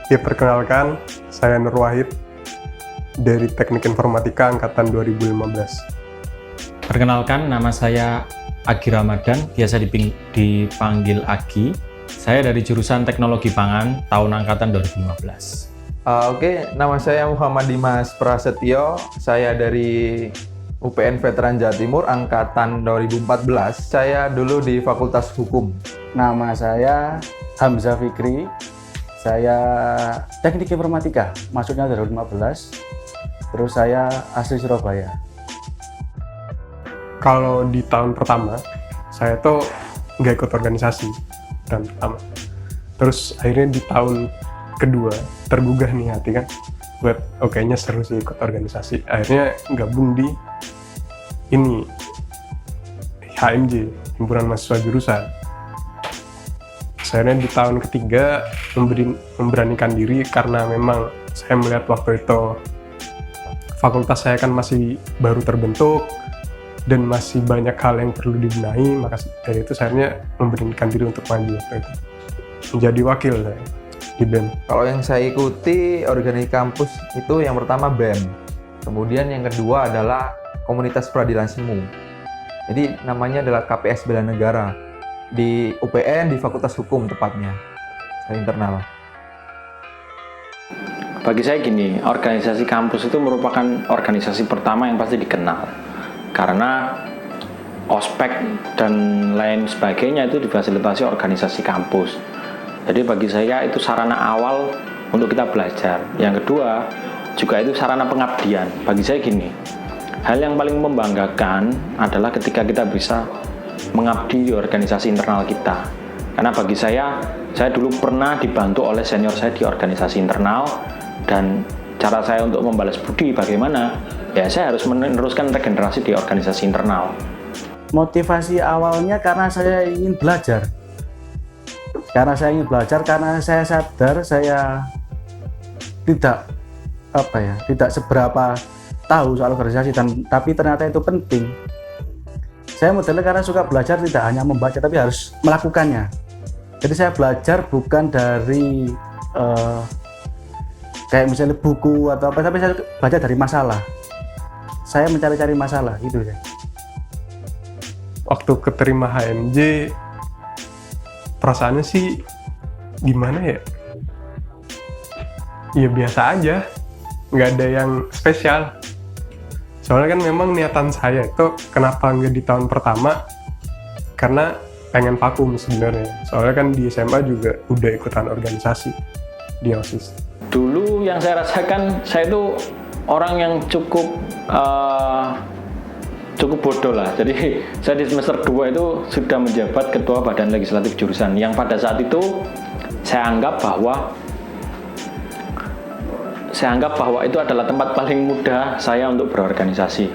Ya, perkenalkan, saya Nur Wahid dari Teknik Informatika Angkatan 2015. Perkenalkan, nama saya Agi Ramadan, biasa dipanggil Agi. Saya dari jurusan Teknologi Pangan, tahun angkatan 2015. Oke, nama saya Muhammad Dimas Prasetyo. Saya dari UPN Veteran Jawa Timur, angkatan 2014. Saya dulu di Fakultas Hukum. Nama saya Hamzah Fikri. Saya Teknik Informatika, masuknya 2015. Terus saya asli Surabaya. Kalau di tahun pertama, saya tuh nggak ikut organisasi tahun pertama. Terus akhirnya di tahun kedua tergugah nih hati kan, buat kayaknya seru sih ikut organisasi. Akhirnya gabung di ini HMJ, Himpunan Mahasiswa Jurusan. Akhirnya di tahun ketiga memberanikan diri karena memang saya melihat waktu itu fakultas saya kan masih baru terbentuk dan masih banyak hal yang perlu dibenahi, maka dari itu saya memberanikan diri untuk maju waktu itu menjadi wakil saya di BEM. Kalau yang saya ikuti organisasi kampus itu yang pertama BEM, kemudian yang kedua adalah Komunitas Peradilan Semu. Jadi namanya adalah KPS Bela Negara di UPN, di Fakultas Hukum tepatnya, saya internal. Bagi saya gini, organisasi kampus itu merupakan organisasi pertama yang pasti dikenal. Karena ospek dan lain sebagainya itu difasilitasi organisasi kampus. Jadi bagi saya itu sarana awal untuk kita belajar. Yang kedua juga itu sarana pengabdian. Bagi saya gini, hal yang paling membanggakan adalah ketika kita bisa mengabdi di organisasi internal kita. Karena bagi saya dulu pernah dibantu oleh senior saya di organisasi internal, dan cara saya untuk membalas budi bagaimana? Ya, saya harus meneruskan regenerasi di organisasi internal. Motivasi awalnya karena saya ingin belajar. Karena saya sadar saya tidak seberapa tahu soal organisasi, tapi ternyata itu penting. Saya modelnya karena suka belajar, tidak hanya membaca tapi harus melakukannya. Jadi saya belajar bukan dari kayak misalnya buku atau apa, tapi saya baca dari masalah. Saya mencari-cari masalah gitu ya. Waktu keterima HMJ, perasaannya sih gimana ya? Ya biasa aja, nggak ada yang spesial. Soalnya kan memang niatan saya itu kenapa nggak di tahun pertama, karena pengen vakum sebenarnya. Soalnya kan di SMA juga udah ikutan organisasi di OSIS. Dulu yang saya rasakan, saya itu orang yang cukup bodoh lah. Jadi saya di semester 2 itu sudah menjabat ketua badan legislatif jurusan, yang pada saat itu saya anggap bahwa itu adalah tempat paling mudah saya untuk berorganisasi.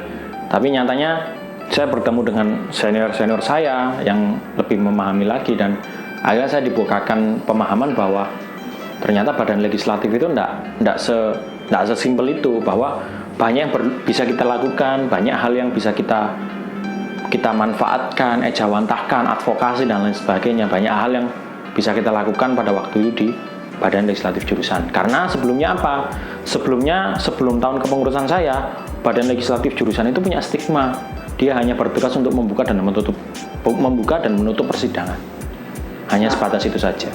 Tapi nyatanya saya bertemu dengan senior-senior saya yang lebih memahami lagi, dan akhirnya saya dibukakan pemahaman bahwa ternyata badan legislatif itu enggak sesimpel itu, bahwa banyak yang bisa kita lakukan, banyak hal yang bisa kita manfaatkan, ejawantahkan, advokasi dan lain sebagainya. Banyak hal yang bisa kita lakukan pada waktu itu di badan legislatif jurusan. Karena sebelumnya apa? Sebelum tahun kepengurusan saya, badan legislatif jurusan itu punya stigma. Dia hanya bertugas untuk membuka dan menutup persidangan. Hanya sebatas itu saja.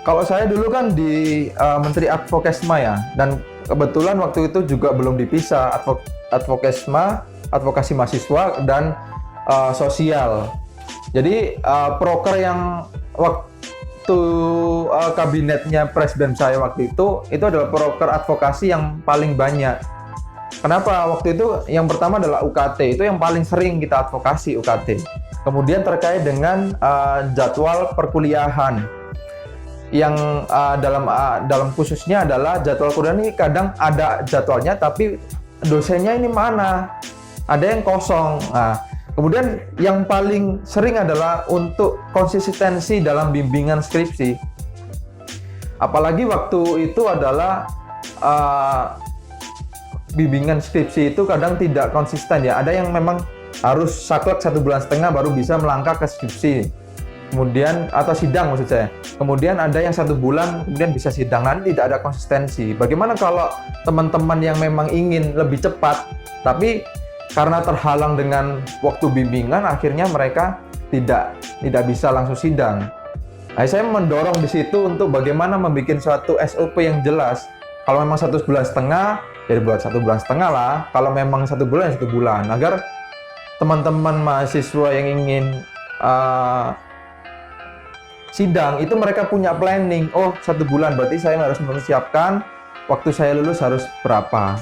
Kalau saya dulu kan di Menteri Advokesma ya, dan kebetulan waktu itu juga belum dipisah Advokesma, advokasi mahasiswa, dan sosial. Jadi proker yang waktu kabinetnya Presiden saya waktu itu adalah proker advokasi yang paling banyak. Kenapa? Waktu itu yang pertama adalah UKT, itu yang paling sering kita advokasi, UKT. Kemudian terkait dengan jadwal perkuliahan, yang dalam khususnya adalah jadwal kuliah ini kadang ada jadwalnya tapi dosennya ini mana, ada yang kosong. Nah, kemudian yang paling sering adalah untuk konsistensi dalam bimbingan skripsi. Apalagi waktu itu adalah bimbingan skripsi itu kadang tidak konsisten ya. Ada yang memang harus saklek 1,5 bulan baru bisa melangkah ke skripsi. kemudian atau sidang maksud saya. Kemudian ada yang 1 bulan, kemudian bisa sidang. Nanti tidak ada konsistensi. Bagaimana kalau teman-teman yang memang ingin lebih cepat, tapi karena terhalang dengan waktu bimbingan, akhirnya mereka tidak bisa langsung sidang. Nah, saya mendorong di situ untuk bagaimana membuat suatu SOP yang jelas. Kalau memang 1,5 bulan, ya buat 1,5 bulan lah. Kalau memang 1 bulan, ya 1 bulan. Agar teman-teman mahasiswa yang ingin sidang, itu mereka punya planning. Oh, 1 bulan, berarti saya harus mempersiapkan waktu saya lulus harus berapa.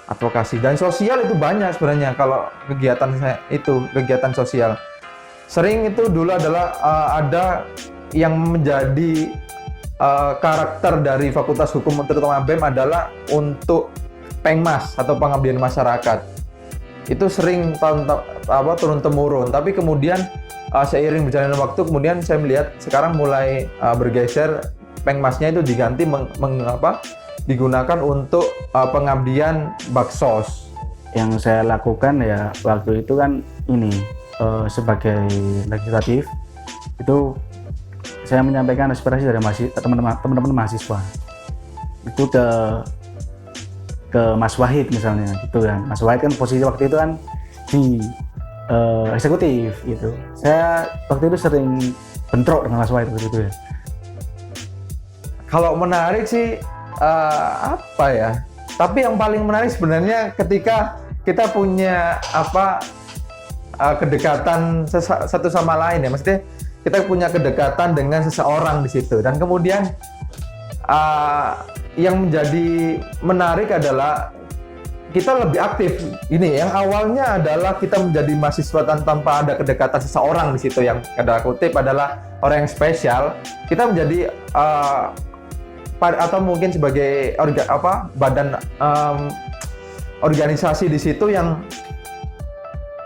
Advokasi dan sosial itu banyak sebenarnya kalau kegiatan saya itu, kegiatan sosial. Sering itu dulu adalah ada yang menjadi karakter dari Fakultas Hukum terutama BEM adalah untuk pengmas atau pengabdian masyarakat. Itu sering turun temurun, tapi kemudian seiring berjalannya waktu kemudian saya melihat sekarang mulai bergeser, pengmasnya itu diganti digunakan untuk pengabdian baksos. Yang saya lakukan ya waktu itu kan ini sebagai legislatif itu saya menyampaikan aspirasi dari teman-teman mahasiswa itu ke Mas Wahid misalnya gitu kan. Mas Wahid kan posisi waktu itu kan di eksekutif gitu. Saya waktu itu sering bentrok dengan Mas Wahid waktu itu ya. Kalau menarik sih apa ya? Tapi yang paling menarik sebenarnya ketika kita punya kedekatan satu sama lain ya. Maksudnya kita punya kedekatan dengan seseorang di situ, dan kemudian yang menjadi menarik adalah kita lebih aktif. Ini yang awalnya adalah kita menjadi mahasiswa tanpa ada kedekatan seseorang di situ, yang ada kutip adalah orang yang spesial. Kita menjadi atau mungkin sebagai badan organisasi di situ yang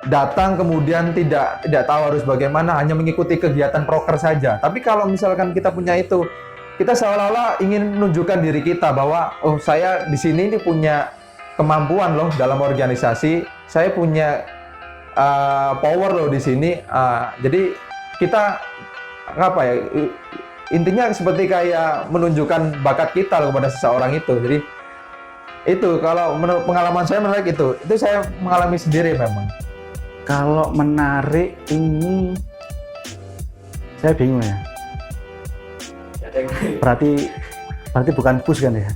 datang kemudian tidak tahu harus bagaimana, hanya mengikuti kegiatan proker saja. Tapi kalau misalkan kita punya itu, kita seolah-olah ingin menunjukkan diri kita bahwa oh, saya di sini punya kemampuan loh dalam organisasi, saya punya power loh di sini. Jadi kita intinya seperti kayak menunjukkan bakat kita loh kepada seseorang itu. Jadi itu kalau menurut pengalaman saya menarik itu saya mengalami sendiri memang. Kalau menarik ini saya bingung ya. Berarti bukan push kan ya?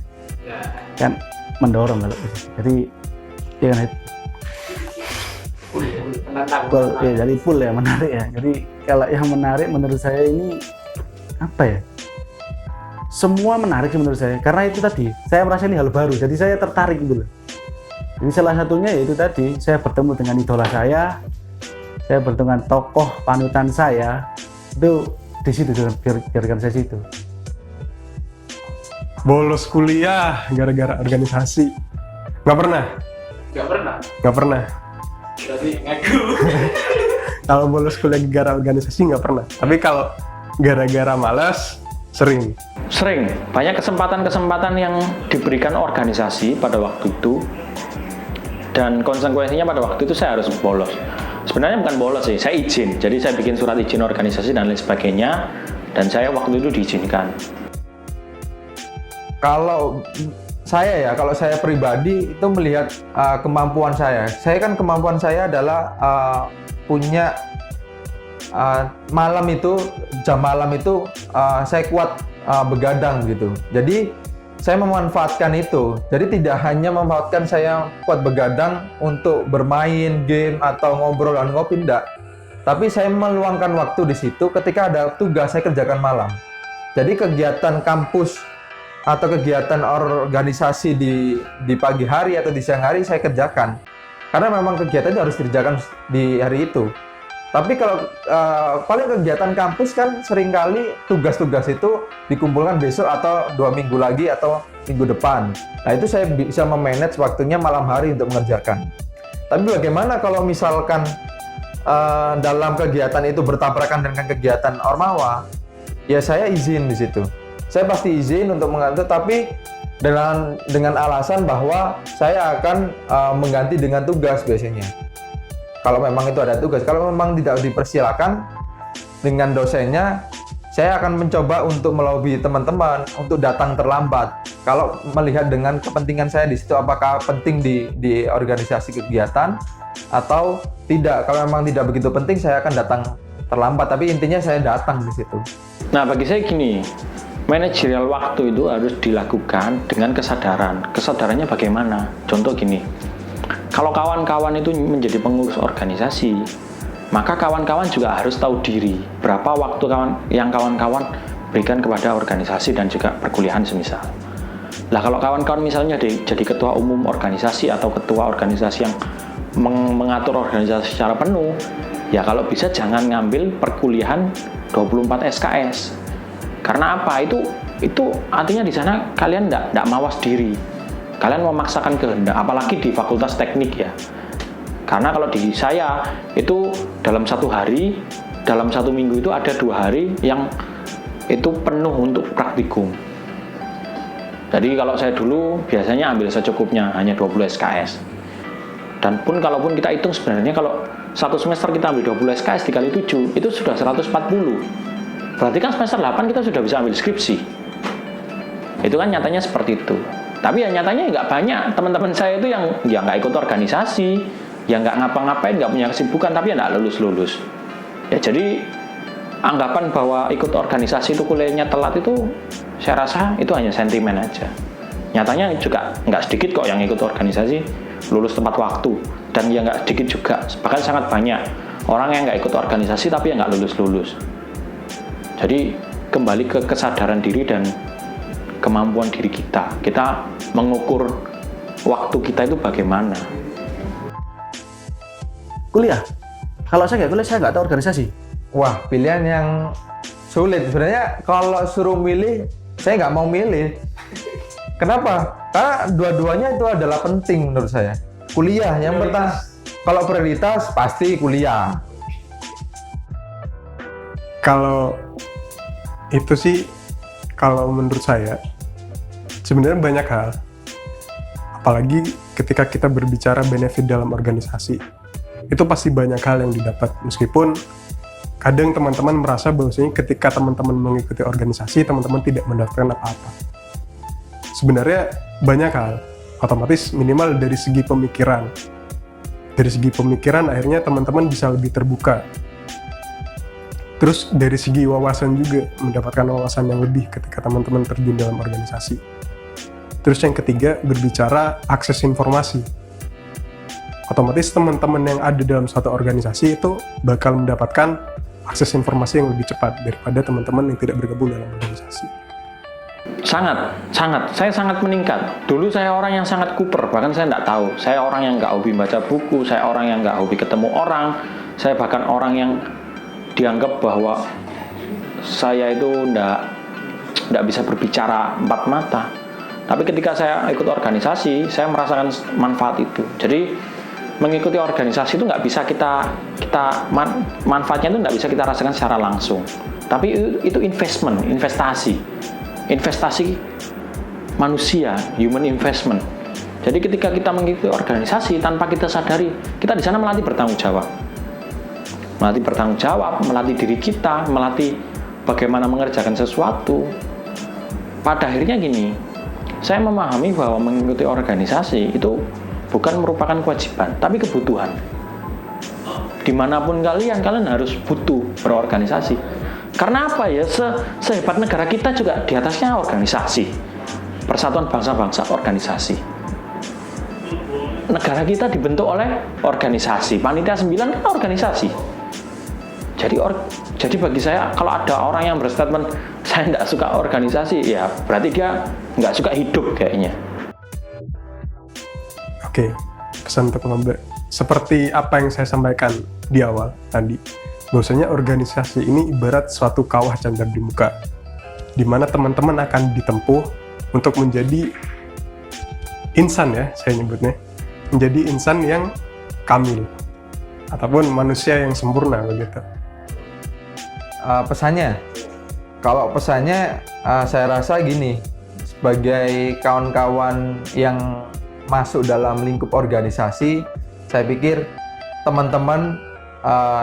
Kan mendorong kalau push. Jadi ya kan pull ya, jadi pull ya, menarik ya. Jadi kalau yang menarik menurut saya ini apa ya? Semua menarik sih menurut saya. Karena itu tadi saya merasa ini hal baru. Jadi saya tertarik gitu loh. Jadi salah satunya yaitu tadi saya bertemu dengan idola saya bertemu dengan tokoh panutan saya, itu di situ biarkan saya situ. Bolos kuliah gara-gara organisasi? Nggak pernah. Berarti ngaku. Kalau bolos kuliah gara-gara organisasi nggak pernah. Tapi kalau gara-gara malas, sering. Banyak kesempatan-kesempatan yang diberikan organisasi pada waktu itu, dan konsekuensinya pada waktu itu saya harus bolos. Sebenarnya bukan bolos sih, saya izin. Jadi saya bikin surat izin organisasi dan lain sebagainya, dan saya waktu itu diizinkan. Kalau saya pribadi itu melihat kemampuan saya. Kemampuan saya adalah punya jam malam itu saya kuat begadang gitu. Jadi saya memanfaatkan itu. Jadi tidak hanya memanfaatkan saya kuat begadang untuk bermain game atau ngobrol dan ngopi, enggak. Tapi saya meluangkan waktu di situ ketika ada tugas saya kerjakan malam. Jadi kegiatan kampus atau kegiatan organisasi di pagi hari atau di siang hari saya kerjakan. Karena memang kegiatan itu harus dikerjakan di hari itu. Tapi kalau paling kegiatan kampus kan seringkali tugas-tugas itu dikumpulkan besok atau 2 minggu lagi atau minggu depan. Nah itu saya bisa memanage waktunya malam hari untuk mengerjakan. Tapi bagaimana kalau misalkan dalam kegiatan itu bertabrakan dengan kegiatan Ormawa, ya saya izin di situ. Saya pasti izin untuk mengantar, tapi dengan alasan bahwa saya akan mengganti dengan tugas biasanya. Kalau memang itu ada tugas, kalau memang tidak dipersilakan, dengan dosennya, saya akan mencoba untuk melobi teman-teman untuk datang terlambat. Kalau melihat dengan kepentingan saya di situ, apakah penting di organisasi kegiatan atau tidak. Kalau memang tidak begitu penting, saya akan datang terlambat. Tapi intinya saya datang di situ. Nah, bagi saya gini, manajerial waktu itu harus dilakukan dengan kesadaran. Kesadarannya bagaimana? Contoh gini, kalau kawan-kawan itu menjadi pengurus organisasi, maka kawan-kawan juga harus tahu diri berapa waktu yang kawan-kawan berikan kepada organisasi dan juga perkuliahan semisal. Lah kalau kawan-kawan misalnya jadi ketua umum organisasi atau ketua organisasi yang mengatur organisasi secara penuh, ya kalau bisa jangan ngambil perkuliahan 24 SKS. Karena apa? Itu artinya di sana kalian enggak mawas diri. Kalian memaksakan kehendak, apalagi di fakultas teknik ya. Karena kalau di saya itu dalam satu hari, dalam satu minggu itu ada 2 hari yang itu penuh untuk praktikum. Jadi kalau saya dulu biasanya ambil secukupnya, hanya 20 SKS. Dan pun kalaupun kita hitung sebenarnya kalau satu semester kita ambil 20 SKS dikali 7, itu sudah 140. Berarti kan semester 8 kita sudah bisa ambil skripsi. Itu kan nyatanya seperti itu. Tapi ya nyatanya nggak banyak teman-teman saya itu yang ya nggak ikut organisasi, ya nggak ngapa-ngapain, nggak punya kesibukan, tapi ya nggak lulus-lulus. Ya jadi anggapan bahwa ikut organisasi itu kuliahnya telat itu saya rasa itu hanya sentimen aja. Nyatanya juga nggak sedikit kok yang ikut organisasi lulus tepat waktu, dan ya nggak sedikit juga, bahkan sangat banyak orang yang nggak ikut organisasi tapi yang nggak lulus-lulus. Jadi kembali ke kesadaran diri dan kemampuan diri kita mengukur waktu kita itu bagaimana. Kuliah, kalau saya nggak kuliah saya nggak tahu organisasi. Wah, pilihan yang sulit. Sebenarnya kalau suruh milih, saya nggak mau milih. Kenapa? Karena dua-duanya itu adalah penting menurut saya. Kuliah yang pertama, kalau prioritas pasti kuliah. Kalau itu sih, kalau menurut saya sebenarnya banyak hal. Apalagi ketika kita berbicara benefit dalam organisasi, itu pasti banyak hal yang didapat. Meskipun kadang teman-teman merasa bahwasanya ketika teman-teman mengikuti organisasi, teman-teman tidak mendapatkan apa-apa. Sebenarnya banyak hal, otomatis minimal dari segi pemikiran. Dari segi pemikiran akhirnya teman-teman bisa lebih terbuka. Terus dari segi wawasan juga, mendapatkan wawasan yang lebih ketika teman-teman terjun dalam organisasi. Terus yang ketiga, berbicara akses informasi. Otomatis teman-teman yang ada dalam suatu organisasi itu bakal mendapatkan akses informasi yang lebih cepat daripada teman-teman yang tidak bergabung dalam organisasi. Saya sangat meningkat. Dulu saya orang yang sangat kuper, bahkan saya nggak tahu. Saya orang yang nggak hobi baca buku, saya orang yang nggak hobi ketemu orang, saya bahkan orang yang dianggap bahwa saya itu nggak bisa berbicara empat mata. Tapi ketika saya ikut organisasi, saya merasakan manfaat itu. Jadi mengikuti organisasi itu nggak bisa manfaatnya itu nggak bisa kita rasakan secara langsung. Tapi itu investasi manusia, human investment. Jadi ketika kita mengikuti organisasi tanpa kita sadari, kita di sana melatih bertanggung jawab, melatih diri kita, melatih bagaimana mengerjakan sesuatu. Pada akhirnya gini, saya memahami bahwa mengikuti organisasi itu bukan merupakan kewajiban, tapi kebutuhan. Dimanapun kalian harus butuh berorganisasi. Karena apa ya, sehebat negara kita juga di atasnya organisasi. Persatuan Bangsa-Bangsa organisasi. Negara kita dibentuk oleh organisasi. Panitia 9 kan organisasi. Jadi bagi saya, kalau ada orang yang berstatement saya tidak suka organisasi, ya berarti dia nggak suka hidup kayaknya. Oke, pesan untuk pengembang. Seperti apa yang saya sampaikan di awal tadi, bahwasanya organisasi ini ibarat suatu kawah candar di muka, di mana teman-teman akan ditempuh untuk menjadi insan ya, saya nyebutnya, menjadi insan yang kamil, ataupun manusia yang sempurna begitu. Pesannya, kalau pesannya saya rasa gini, sebagai kawan-kawan yang masuk dalam lingkup organisasi, saya pikir teman-teman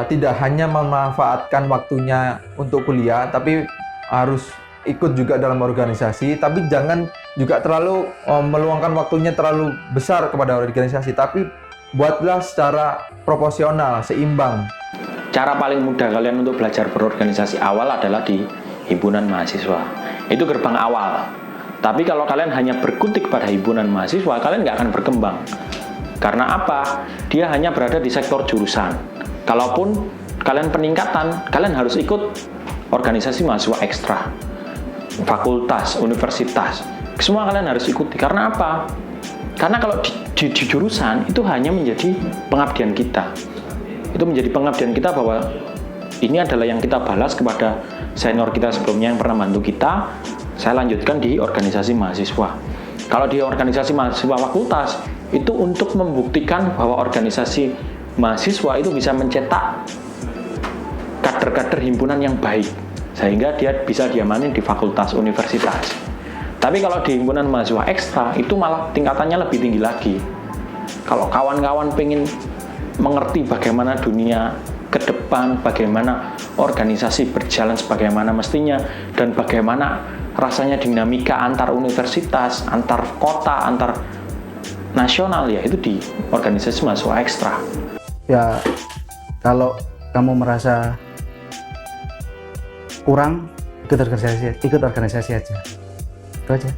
tidak hanya memanfaatkan waktunya untuk kuliah, tapi harus ikut juga dalam organisasi, tapi jangan juga terlalu meluangkan waktunya terlalu besar kepada organisasi, tapi buatlah secara proporsional, seimbang. Cara paling mudah kalian untuk belajar berorganisasi awal adalah di himpunan mahasiswa. Itu gerbang awal. Tapi kalau kalian hanya berkutik pada himpunan mahasiswa, kalian nggak akan berkembang. Karena apa? Dia hanya berada di sektor jurusan. Kalaupun kalian peningkatan, kalian harus ikut organisasi mahasiswa ekstra, fakultas, universitas. Semua kalian harus ikuti. Karena apa? Karena kalau di jurusan itu hanya menjadi pengabdian kita. Itu menjadi pengabdian kita bahwa ini adalah yang kita balas kepada senior kita sebelumnya yang pernah bantu kita. Saya lanjutkan di organisasi mahasiswa. Kalau di organisasi mahasiswa fakultas, itu untuk membuktikan bahwa organisasi mahasiswa itu bisa mencetak kader-kader himpunan yang baik, sehingga dia bisa diamanin di fakultas universitas. Tapi kalau di himpunan mahasiswa ekstra, itu malah tingkatannya lebih tinggi lagi. Kalau kawan-kawan pengen mengerti bagaimana dunia ke depan, bagaimana organisasi berjalan sebagaimana mestinya, dan bagaimana rasanya dinamika antar universitas, antar kota, antar nasional, ya itu di organisasi mahasiswa ekstra. Ya, kalau kamu merasa kurang, ikut organisasi aja. Itu aja.